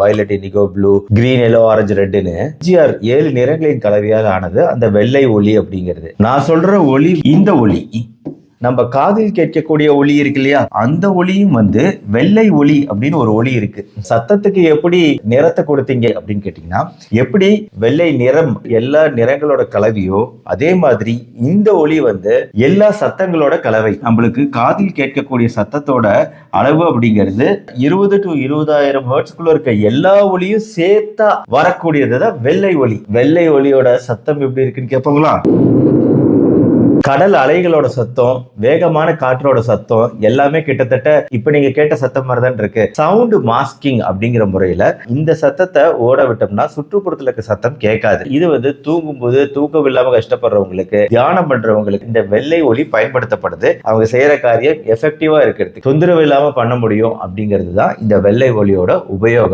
Violet, indigo, blue, green, yellow, orange, ரெட்னு ஜிஆர் 7 நிறங்களின் கலவையாக ஆனது அந்த வெள்ளை ஒளி அப்படிங்கிறது. நான் சொல்ற ஒளி, இந்த ஒளி நம்ம காதில் கேட்கக்கூடிய ஒளி இருக்கு இல்லையா, அந்த ஒளியும் வெள்ளை ஒளி அப்படின்னு ஒரு ஒளி இருக்கு. சத்தத்துக்கு எப்படி நிறத்தை கொடுத்தீங்க அப்படின்னு கேட்டீங்கன்னா, எப்படி வெள்ளை நிறம் எல்லா நிறங்களோட கலவையோ அதே மாதிரி இந்த ஒளி எல்லா சத்தங்களோட கலவை. நம்மளுக்கு காதில் கேட்கக்கூடிய சத்தத்தோட அளவு அப்படிங்கிறது 20 to 20,000 ஹெர்ட்ஸ்குள்ள இருக்க எல்லா ஒளியும் சேர்த்தா வரக்கூடியதுதான் வெள்ளை ஒளி. வெள்ளை ஒளியோட சத்தம் எப்படி இருக்குன்னு கேட்பாங்களா? கடல் அலைகளோட சத்தம், வேகமான காற்றோட சத்தம் எல்லாமே கிட்டத்தட்ட இப்ப நீங்க கேட்ட சத்தம் மாதிரிதான் இருக்கு. சவுண்ட் மாஸ்கிங் அப்படிங்கிற முறையில இந்த சத்தத்தை ஓட விட்டோம்னா சுற்றுப்புறத்துல இருக்க சத்தம் கேட்காது. இது தூங்கும் போது தூக்கம் இல்லாம கஷ்டப்படுறவங்களுக்கு, தியானம் பண்றவங்களுக்கு இந்த வெள்ளை ஒளி பயன்படுத்தப்படுது. அவங்க செய்யற காரியம் எஃபெக்டிவா இருக்கிறது, தொந்தரவு இல்லாம பண்ண முடியும் அப்படிங்கிறது தான் இந்த வெள்ளை ஒளியோட உபயோகம்.